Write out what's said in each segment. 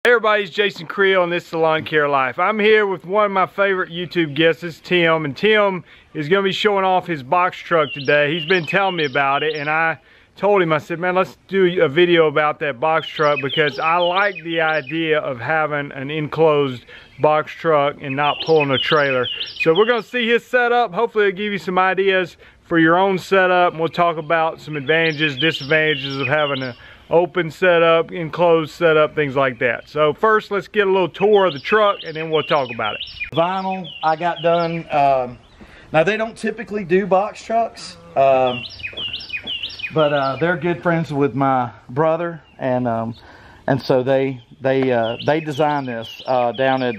Hey everybody, it's Jason Creel and this is the Lawn Care Life. I'm here with one of my favorite YouTube guests, this is Tim, and Tim is going to be showing off his box truck today. He's been telling me about it, and I told him, I said, man, let's do a video about that box truck because I like the idea of having an enclosed box truck and not pulling a trailer. So we're going to see his setup. Hopefully it'll give you some ideas for your own setup, and we'll talk about some advantages, disadvantages of having a open setup, enclosed setup, things like that. So first, let's get a little tour of the truck and then we'll talk about it. Vinyl I got done. Now they don't typically do box trucks, but they're good friends with my brother, and so they designed this down at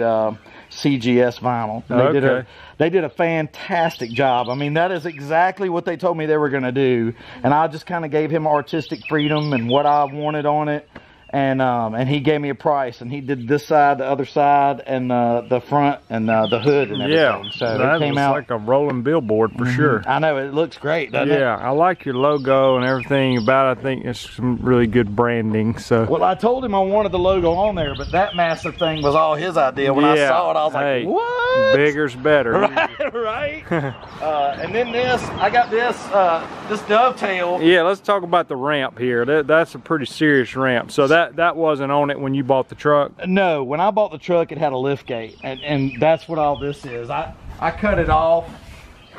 CGS Vinyl. They did a fantastic job. I mean, that is exactly what they told me they were going to do, and I just kind of gave him artistic freedom and what I wanted on it, and he gave me a price, and he did this side, the other side, and the front, and the hood, and everything. Yeah, so that it came was out like a rolling billboard for sure. I know, it looks great, doesn't it? Yeah, I like your logo and everything about it. I think it's some really good branding. So, well, I told him I wanted the logo on there, but that massive thing was all his idea. When I saw it, I was like, what? Bigger's better. Right? And then I got this dovetail. Yeah, let's talk about the ramp here. That's a pretty serious ramp. So that wasn't on it when you bought the truck? No, when I bought the truck, it had a lift gate, and that's what all this is. I cut it off,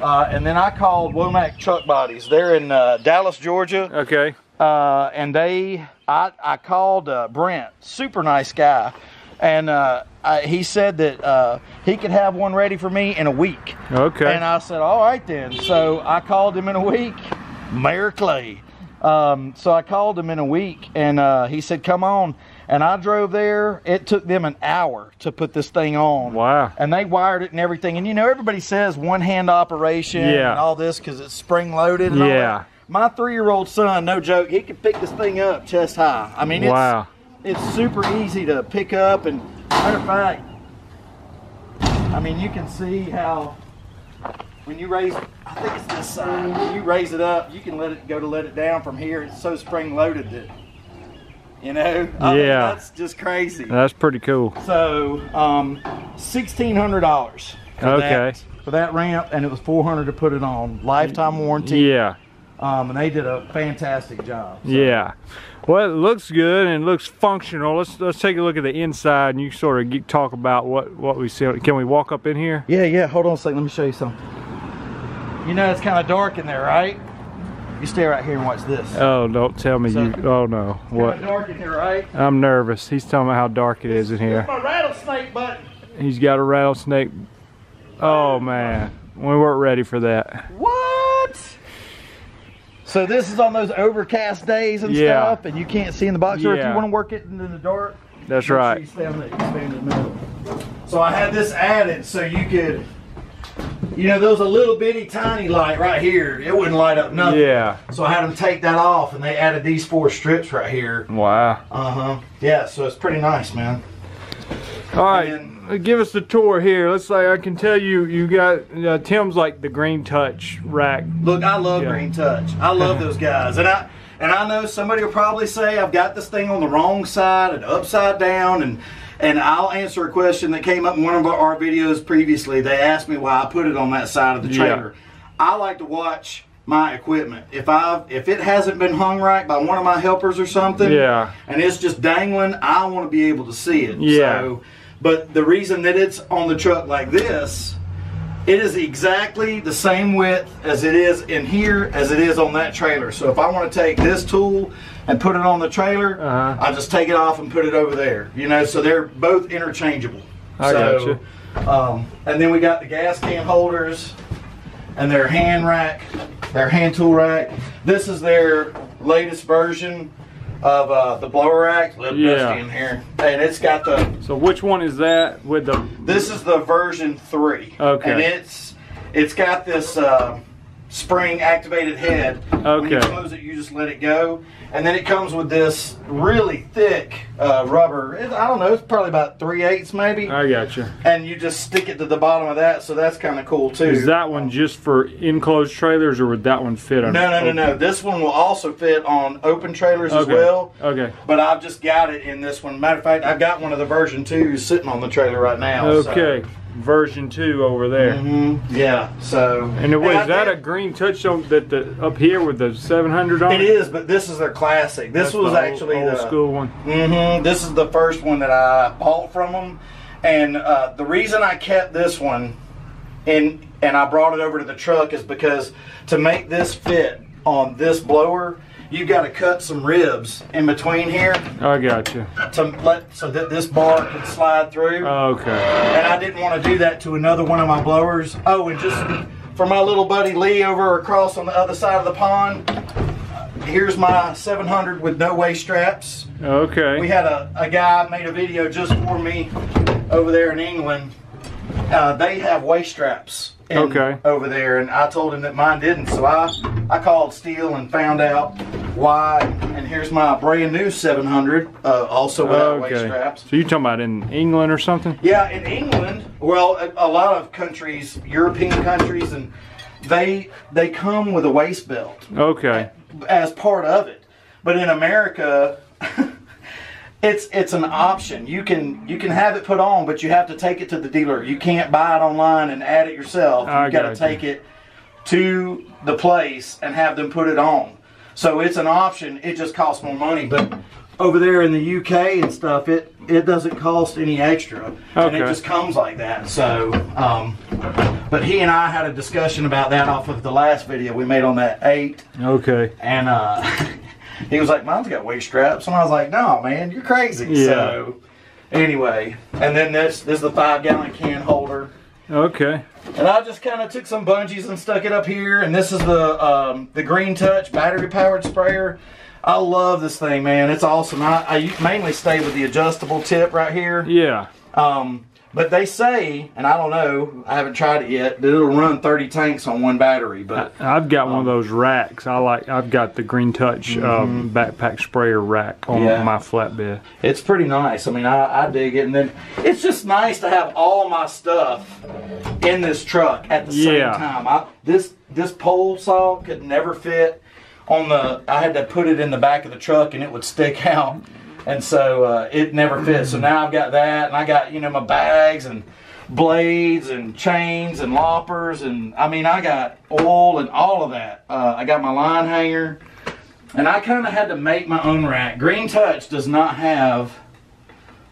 and then I called Womack Truck Bodies. They're in Dallas, Georgia. Okay. And I called Brent, super nice guy, and he said that he could have one ready for me in a week. Okay. And I said, all right then. So I called him in a week, Mayor Clay. So I called him in a week, and he said, come on. And I drove there. It took them an hour to put this thing on. Wow. And they wired it and everything. And you know, everybody says one-hand operation and all this because it's spring-loaded and all that. My 3-year-old son, no joke, he could pick this thing up chest high. I mean, it's super easy to pick up. And matter of fact, I mean, you can see how when you raise, I think it's this side, when you raise it up, you can let it down from here. It's so spring-loaded that, you know, I mean, that's just crazy. That's pretty cool. So, $1,600 for that ramp, and it was $400 to put it on. Lifetime warranty. Yeah. And they did a fantastic job. So. Yeah. Well, it looks good and it looks functional. Let's take a look at the inside, and you sort of talk about what we see. Can we walk up in here? Yeah. Hold on a second. Let me show you something. You know, it's kind of dark in there, right? You stay right here and watch this. Oh, don't tell me oh no. What? Kind of dark in here, right? I'm nervous. He's telling me how dark it is in here. It's my rattlesnake button. He's got a rattlesnake. Oh man, we weren't ready for that. What? So this is on those overcast days and stuff, and you can't see in the box. Or if you want to work it in the dark, that's right. Sure you stay on the expanded middle. So I had this added so you could. You know, there was a little bitty tiny light right here. It wouldn't light up nothing. Yeah. So I had them take that off, and they added these 4 strips right here. Wow. Yeah, so it's pretty nice, man. All right, give us the tour here. Let's say I can tell you got Tim's like the Green Touch rack. Look, I love Green Touch. I love those guys, and I know somebody will probably say I've got this thing on the wrong side and upside down, and I'll answer a question that came up in one of our videos previously. They asked me why I put it on that side of the trailer. I like to watch my equipment. If it hasn't been hung right by one of my helpers or something, and it's just dangling, I want to be able to see it. So, but the reason that it's on the truck like this, it is exactly the same width as it is in here as it is on that trailer. So if I want to take this tool and put it on the trailer, I just take it off and put it over there. You know, so they're both interchangeable. I got you. And then we got the gas can holders and their hand rack, their hand tool rack. This is their latest version of the blower rack. In here, and it's got the. So which one is that with the? This is the version 3. Okay. And it's got this spring activated head. Okay. When you close it, you just let it go. And then it comes with this really thick rubber. I don't know, it's probably about 3/8 maybe. I got you. And you just stick it to the bottom of that, so that's kind of cool too. Is that one just for enclosed trailers, or would that one fit on? No. This one will also fit on open trailers as well. Okay. But I've just got it in this one. Matter of fact, I've got one of the version 2s sitting on the trailer right now. Okay. So. Version 2 over there. Yeah. So. And is that a green touchstone that up here with the 700 on it? It is, but this is their classic. This was actually the old school one. This is the first one that I bought from them, and the reason I kept this one, and I brought it over to the truck, is because to make this fit on this blower, you've got to cut some ribs in between here. I got you. So that this bar can slide through. Okay. And I didn't want to do that to another one of my blowers. Oh, and just for my little buddy Lee over across on the other side of the pond, here's my 700 with no waist straps. Okay. We had a guy made a video just for me over there in England. They have waist straps over there, and I told him that mine didn't, so I called Steel and found out why, and here's my brand new 700, also without waist straps. So you're talking about in England or something? Yeah, in England, well, a lot of countries, European countries, and they come with a waist belt. Okay. As part of it. But in America, it's an option. You can have it put on, but you have to take it to the dealer. You can't buy it online and add it yourself. You've got to take it to the place and have them put it on. So it's an option. It just costs more money. But over there in the UK and stuff, it doesn't cost any extra. And it just comes like that. So, but he and I had a discussion about that off of the last video we made on that 8. Okay. And he was like, mine's got waist straps. And I was like, no, man, you're crazy. Yeah. So, anyway. And then this is the 5-gallon can holder. Okay. And I just kind of took some bungees and stuck it up here. And this is the Green Touch battery-powered sprayer. I love this thing, man. It's awesome. I mainly stay with the adjustable tip right here. Yeah. But they say, and I don't know, I haven't tried it yet, that it'll run 30 tanks on one battery. But I've got one of those racks. I've got the Green Touch backpack sprayer rack on my flatbed. It's pretty nice. I mean, I dig it. And then it's just nice to have all my stuff in this truck at the same time. This pole saw could never fit on the. I had to put it in the back of the truck, and it would stick out. And so it never fits. So now I've got that, and I got, my bags and blades and chains and loppers, and I mean, I got oil and all of that. I got my line hanger, and I kind of had to make my own rack. Green Touch does not have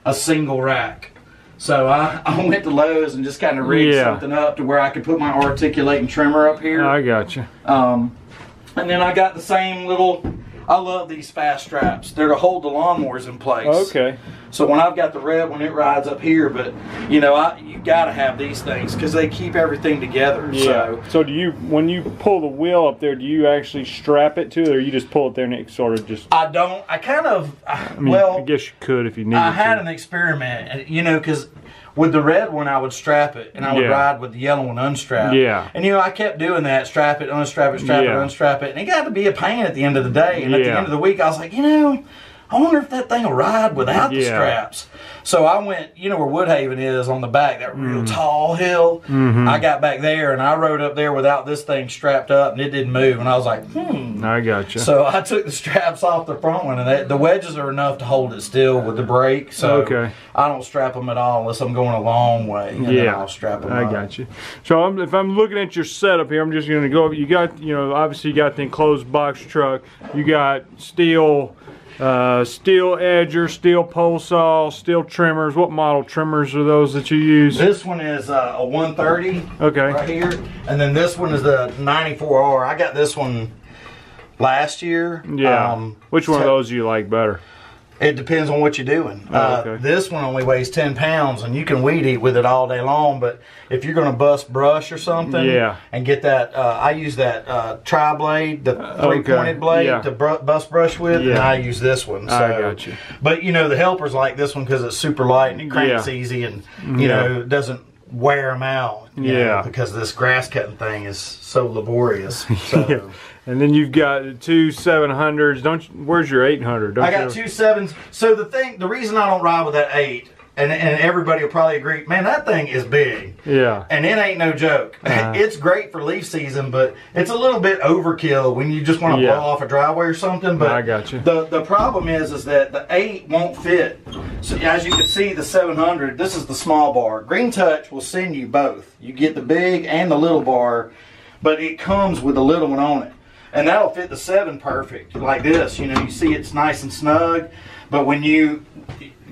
a single rack. So I went to Lowe's and just kind of rigged something up to where I could put my articulating trimmer up here. I got you. And then I got the same little. I love these fast straps. They're to hold the lawnmowers in place. Okay. So when I've got the red one, it rides up here. But you got to have these things because they keep everything together. Yeah. So do you, when you pull the wheel up there, do you actually strap it to it, or you just pull it there and it sort of just? I don't. I kind of. I mean, I guess you could if you needed to. I had an experiment, because with the red one, I would strap it, and I would ride with the yellow one unstrapped. Yeah. And I kept doing that, strap it, unstrap it, strap it, unstrap it, and it got to be a pain at the end of the day. And at the end of the week, I was like, I wonder if that thing will ride without the straps. So I went, where Woodhaven is on the back, that real tall hill. I got back there, and I rode up there without this thing strapped up, and it didn't move. And I was like, I got you. So I took the straps off the front one, and the wedges are enough to hold it still with the brake. So I don't strap them at all unless I'm going a long way. And then I'll strap them up. Got you. So if I'm looking at your setup here, I'm just going to go. You got, obviously you got the enclosed box truck. You got steel edger, steel pole saw, steel trimmers. What model trimmers are those that you use? This one is a 130 right here, and then this one is the 94R. I got this one last year. Yeah. Which one of those do you like better? It depends on what you're doing. This one only weighs 10 pounds, and you can weed eat with it all day long. But if you're going to bust brush or something, and get that, I use that tri-blade, the three-pointed blade to bust brush with, and I use this one. So, I got you. But the helpers like this one because it's super light and it cranks easy, and it doesn't wear them out. You know, because this grass cutting thing is so laborious. So. Yeah. And then you've got two 700s. Where's your 800? I got two 7s. So the reason I don't ride with that 8, and everybody will probably agree, man, that thing is big. Yeah. And it ain't no joke. It's great for leaf season, but it's a little bit overkill when you just want to blow off a driveway or something. But I got you. The problem is that the 8 won't fit. So as you can see, the 700, this is the small bar. Green Touch will send you both. You get the big and the little bar, but it comes with the little one on it. And that'll fit the 7 perfect, like this. You know, you see it's nice and snug, but when you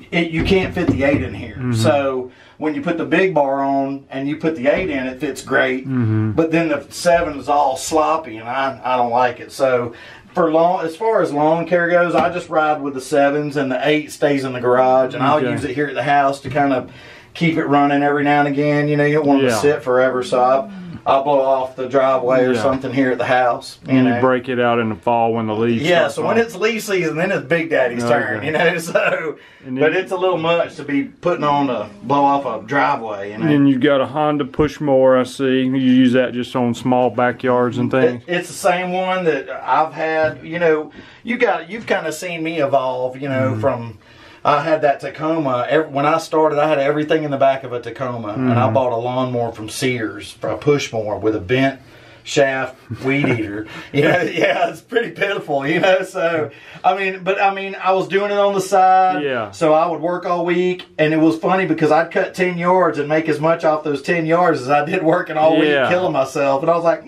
can't fit the 8 in here. So when you put the big bar on and you put the 8 in, it fits great. But then the 7 is all sloppy, and I don't like it. So as far as lawn care goes, I just ride with the 7s, and the 8 stays in the garage, and I'll use it here at the house to kind of keep it running every now and again. You know, you don't want it to sit forever, so I'll blow off the driveway or something here at the house. You know? Break it out in the fall when the leaves start so when it's leaf season, then it's Big Daddy's turn, you know. So, but it's a little much to be putting on to blow off a driveway, you know. And you've got a Honda push mower, I see. You use that just on small backyards and things. It's the same one that I've had. You know, you've kind of seen me evolve. You know, from I had that Tacoma. When I started, I had everything in the back of a Tacoma, and I bought a lawnmower from Sears, for a push mower with a bent shaft weed eater. You know, it's pretty pitiful. You know, so I mean, I was doing it on the side. So I would work all week, and it was funny because I'd cut 10 yards and make as much off those 10 yards as I did working all week, killing myself. And I was like,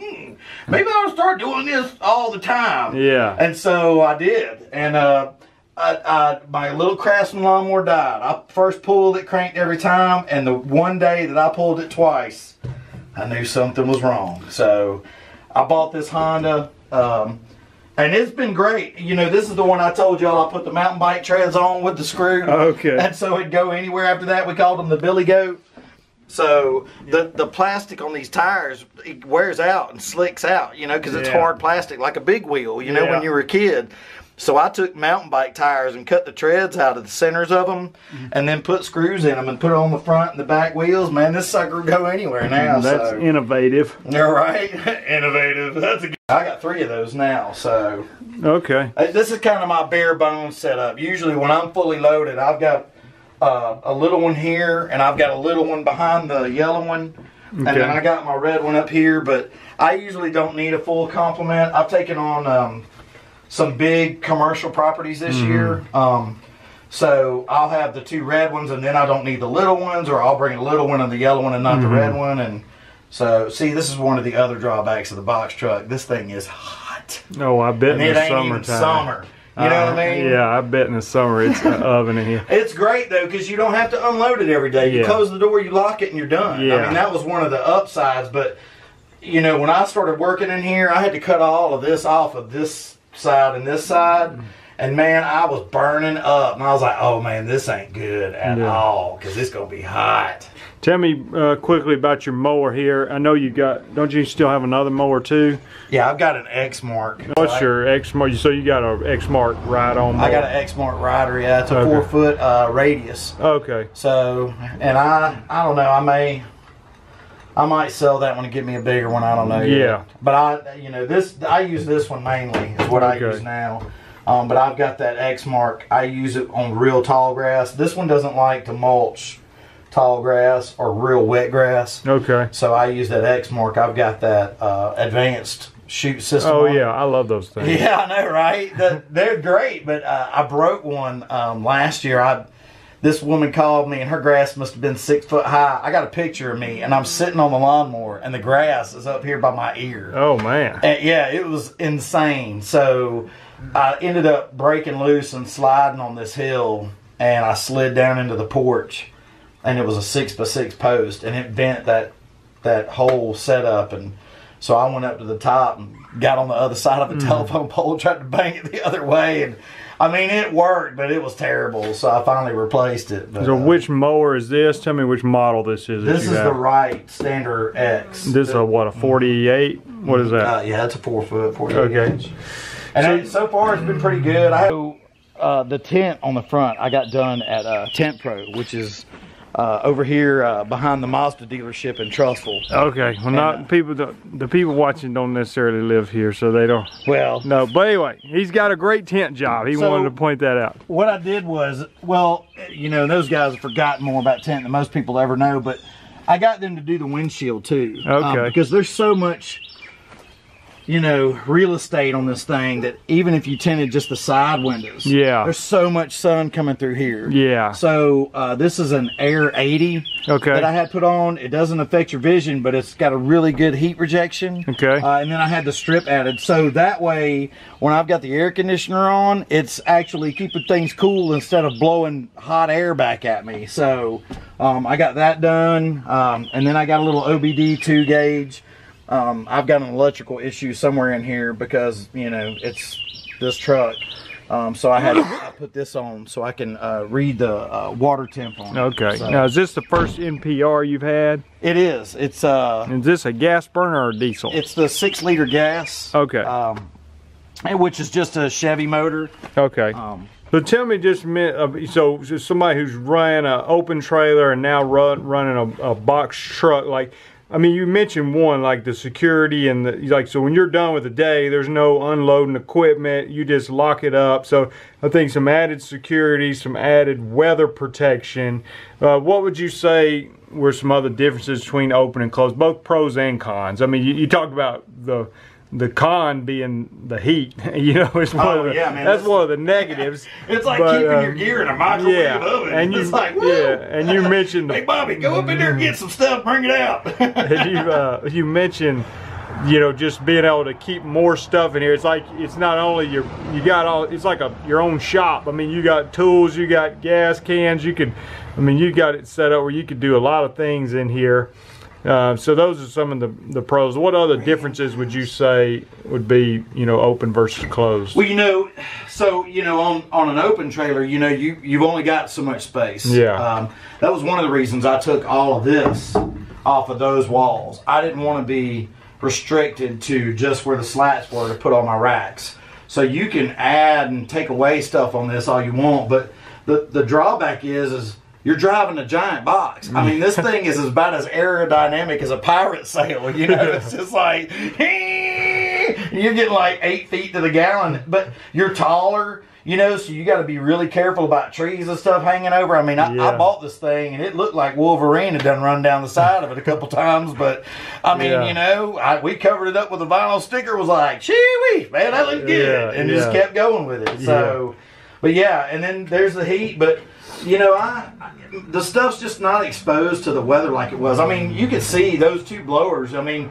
maybe I'll start doing this all the time. And so I did, and my little Craftsman lawnmower died. I first pulled it, cranked every time, and the one day that I pulled it twice, I knew something was wrong. So I bought this Honda, and it's been great. You know, this is the one I told y'all I put the mountain bike treads on with the screw. And so it'd go anywhere after that. We called them the Billy Goat. So the plastic on these tires, it wears out and slicks out, you know, because it's hard plastic, like a big wheel, you know, when you were a kid. So I took mountain bike tires and cut the treads out of the centers of them, and then put screws in them and put it on the front and the back wheels. Man, this sucker will go anywhere now. That's innovative. You're right. Innovative. I got 3 of those now, so. This is kind of my bare bones setup. Usually when I'm fully loaded, I've got a little one here, and I've got a little one behind the yellow one. And then I got my red one up here, but I usually don't need a full complement. I've taken on some big commercial properties this year. So I'll have the 2 red ones, and then I don't need the little ones, or I'll bring a little one and the yellow one and not the red one. And so, see, this is one of the other drawbacks of the box truck. This thing is hot. Oh, I bet in the summertime. Even summer. You know what I mean? Yeah, I bet in the summer it's an oven in here. It's great, though, because you don't have to unload it every day. You close the door, you lock it, and you're done. I mean, that was one of the upsides. But, you know, when I started working in here, I had to cut all of this off of this side and this side, and man, I was burning up, and I was like, oh man, this ain't good at all, because it's gonna be hot. Tell me quickly about your mower here. I know you got, don't you still have another mower too? Yeah, I've got an X-Mark. What's your X-Mark? So you got an X-Mark ride-on mower? I got an X-Mark rider, it's a 4-foot radius. So, and I don't know, I might sell that one and get me a bigger one. I don't know yet. But I use this one mainly is what I use now. But I've got that X-Mark. I use it on real tall grass. This one doesn't like to mulch tall grass or real wet grass. So I use that X-Mark. I've got that advanced chute system. I love those things. Yeah, I know, right? They're great. But I broke one last year. This woman called me, and her grass must have been 6 foot high. I got a picture of me, and I'm sitting on the lawnmower, and the grass is up here by my ear. Oh, man. And yeah, it was insane. So I ended up breaking loose and sliding on this hill, and I slid down into the porch, and it was a 6x6 post, and it bent that whole setup. And so I went up to the top and got on the other side of the telephone pole, tried to bang it the other way, and I mean, it worked, but it was terrible, so I finally replaced it. But, so which mower is this? Tell me which model this is. This is the Wright Standard X. This is what, a 48? What is that? Yeah, it's a 4-foot, 48 inch. And so far, it's been pretty good. The tent on the front, I got done at Tent Pro, which is over here behind the Mazda dealership in Trussville. Okay, well, not people. The people watching don't necessarily live here, so they don't. Well, no. But anyway, he's got a great tent job. He wanted to point that out. What I did was, well, you know, those guys have forgotten more about tent than most people ever know, but I got them to do the windshield too. Okay. Because there's so much, you know, real estate on this thing that even if you tinted just the side windows, yeah, there's so much sun coming through here. Yeah. So this is an Air 80 that I had put on. It doesn't affect your vision, but it's got a really good heat rejection. Okay. And then I had the strip added, so that way when I've got the air conditioner on, it's actually keeping things cool instead of blowing hot air back at me. So I got that done, and then I got a little OBD 2 gauge. I've got an electrical issue somewhere in here because, you know, it's this truck. So I put this on so I can read the water temp on it. Okay. So, now, is this the first NPR you've had? it is. It's Is this a gas burner or a diesel? it's the 6-liter gas. Okay. Which is just a Chevy motor. Okay. So tell me just a minute, so somebody who's running an open trailer and now running a box truck, like, I mean, you mentioned one, like the security and the, like, so when you're done with the day, there's no unloading equipment, you just lock it up. So I think some added security, some added weather protection. What would you say were some other differences between open and closed, both pros and cons? I mean, you talked about the con being the heat, you know, it's one of the, man, that's one of the negatives. It's like keeping your gear in a microwave oven. And it's like, and you mentioned, hey Bobby, go up in there and get some stuff, bring it out. And you mentioned, you know, just being able to keep more stuff in here. It's like, it's not only it's like your own shop. I mean, you got tools, you got gas cans, you got it set up where you could do a lot of things in here. So those are some of the pros. What other differences would you say would be, you know, open versus closed? Well, you know, so, you know, on an open trailer, you know, you've only got so much space. Yeah. That was one of the reasons I took all of this off of those walls. I didn't want to be restricted to just where the slats were to put on my racks. So you can add and take away stuff on this all you want, but the drawback is you're driving a giant box. I mean, this thing is about as aerodynamic as a pirate sail. You know, it's just like, you're getting like 8 feet to the gallon, but you're taller, you know, so you got to be really careful about trees and stuff hanging over. I mean, I bought this thing and it looked like Wolverine had done run down the side of it a couple times, but I mean, you know, we covered it up with a vinyl sticker, was like, shee-wee, man, that looks good, and just kept going with it. So, but yeah, and then there's the heat, but you know, the stuff's just not exposed to the weather like it was. I mean, you could see those 2 blowers. I mean,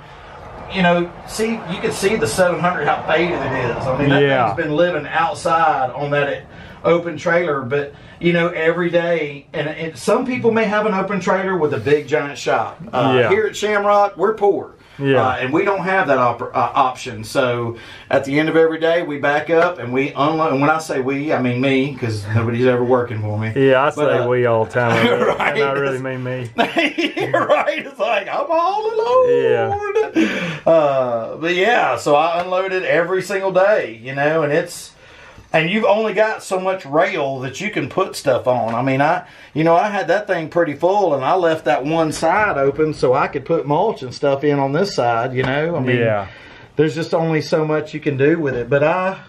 you know, you could see the 700, how faded it is. I mean, that thing's been living outside on that open trailer, but, you know, every day, and some people may have an open trailer with a big giant shop. Here at Shamrock, we're poor. And we don't have that option. So at the end of every day, we back up and we unload. And when I say we, I mean me, because nobody's ever working for me. Yeah, I say we all the time. Right? And I really mean me. Right? It's like, I'm all alone. Yeah. But yeah, so I unloaded every single day, you know, and you've only got so much rail that you can put stuff on. I mean, I had that thing pretty full, and I left that one side open so I could put mulch and stuff in on this side, you know. I mean, there's just only so much you can do with it. But I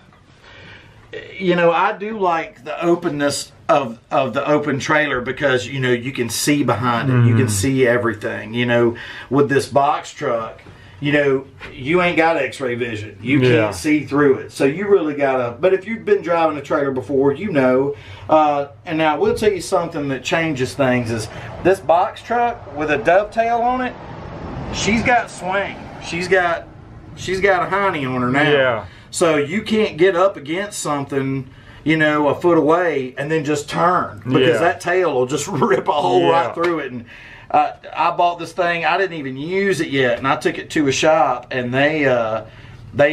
do like the openness of the open trailer because, you know, you can see behind it. You can see everything. You know, with this box truck, you know, you ain't got x-ray vision. You can't see through it. So you really gotta, but if you've been driving a trailer before, you know, and now we'll tell you something that changes things is this box truck with a dovetail on it, she's got swing. She's got a hiney on her now. Yeah. So you can't get up against something, you know, a foot away and then just turn because that tail will just rip a hole right through it. And I bought this thing, I didn't even use it yet, and I took it to a shop and they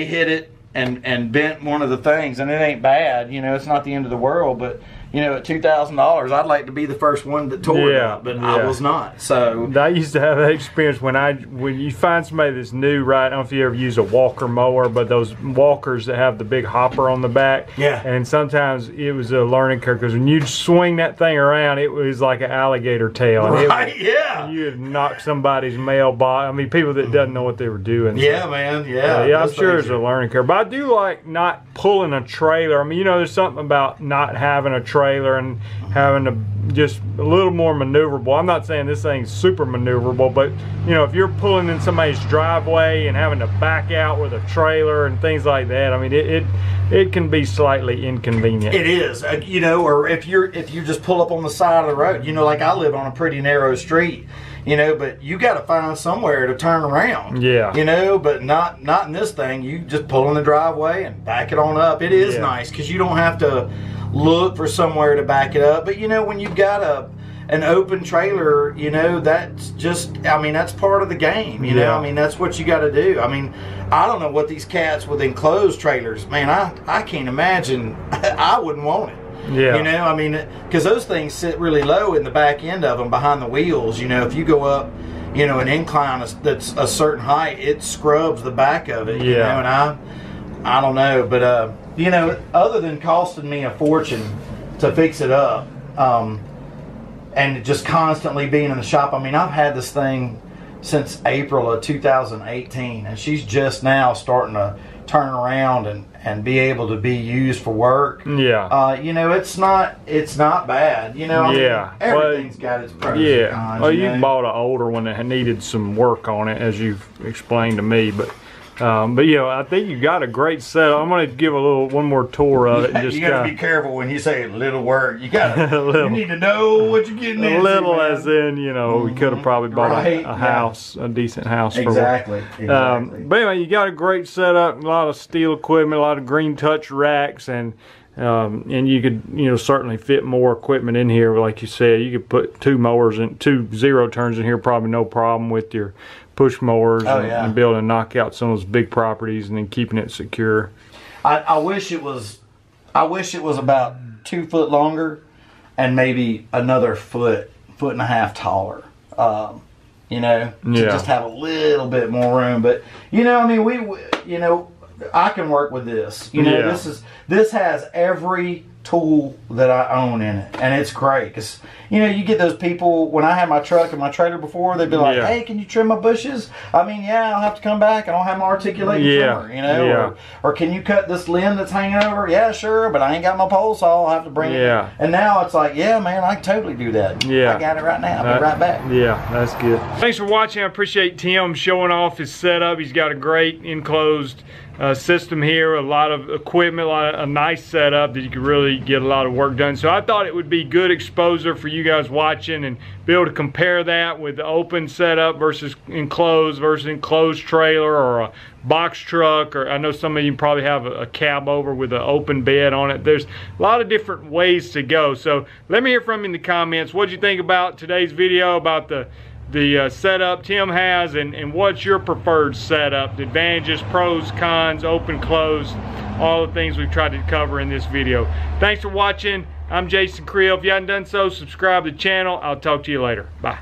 hit it and bent one of the things, and it ain't bad, you know, it's not the end of the world, but you know, at $2,000, I'd like to be the first one that tore it up, but I was not. So I used to have that experience when you find somebody that's new, right? I don't know if you ever use a walker mower, but those walkers that have the big hopper on the back. Yeah. And sometimes it was a learning curve because when you'd swing that thing around, it was like an alligator tail. Right, yeah. You'd knock somebody's mailbox. I mean, people that doesn't know what they were doing. Yeah, so. Man, yeah. Yeah, I'm sure it's a learning curve. But I do like not pulling a trailer. I mean, you know, there's something about not having a trailer and having to just a little more maneuverable. I'm not saying this thing's super maneuverable, but you know, if you're pulling in somebody's driveway and having to back out with a trailer and things like that, I mean, it can be slightly inconvenient. It is, you know, or if you just pull up on the side of the road, you know, like I live on a pretty narrow street, you know, but you got to find somewhere to turn around. Yeah. You know, but not in this thing. You just pull in the driveway and back it on up. It is nice because you don't have to look for somewhere to back it up. But you know, when you've got an open trailer, you know, that's just, I mean, that's part of the game, you know. I mean, that's what you got to do. I mean, I don't know what these cats with enclosed trailers, man, I can't imagine. I wouldn't want it. Yeah. You know, I mean, because those things sit really low in the back end of them behind the wheels. You know, if you go up, you know, an incline that's a certain height, it scrubs the back of it. You know, and I don't know, but you know, other than costing me a fortune to fix it up, and just constantly being in the shop. I mean, I've had this thing since April of 2018, and she's just now starting to turn around and be able to be used for work. Yeah. You know, it's not bad. You know, I mean, everything's got its pros and cons. Well, you bought an older one that needed some work on it, as you've explained to me, but you know, I think you got a great setup. I'm going to give one more tour of it. And just you got to be careful when you say little work. You got you need to know what you're getting into. A little, man. As in, you know, we could have probably bought a house, a decent house. Exactly. But anyway, you got a great setup, a lot of steel equipment, a lot of green touch racks, and you could, you know, certainly fit more equipment in here. Like you said, you could put two mowers and 2 0-turns in here, probably no problem with your push mowers and be able to knock out some of those big properties and then keeping it secure. I wish it was about 2 foot longer and maybe another foot and a half taller. You know, to just have a little bit more room. But you know, I mean, you know, I can work with this. You know, this has every tool that I own in it, and it's great because, you know, you get those people, when I had my truck and my trailer before, they'd be like, hey, can you trim my bushes? I mean, I'll have to come back. I don't have my articulating trimmer, you know, or can you cut this limb that's hanging over? Yeah, sure, but I ain't got my pole, so I'll have to bring it. And now it's like, man, I can totally do that. I got it right now. I'll be right back. That's good. Thanks for watching. I appreciate Tim showing off his setup. He's got a great enclosed system here, a lot of equipment, a nice setup that you can really get a lot of work done. So I thought it would be good exposure for you guys watching and be able to compare that with the open setup versus enclosed trailer or a box truck, or I know some of you probably have a cab over with an open bed on it. There's a lot of different ways to go. So let me hear from you in the comments. What did you think about today's video, about the setup Tim has, and what's your preferred setup? The advantages, pros, cons, open, closed, all the things we've tried to cover in this video. Thanks for watching. I'm Jason Creel. If you haven't done so, subscribe to the channel. I'll talk to you later. Bye.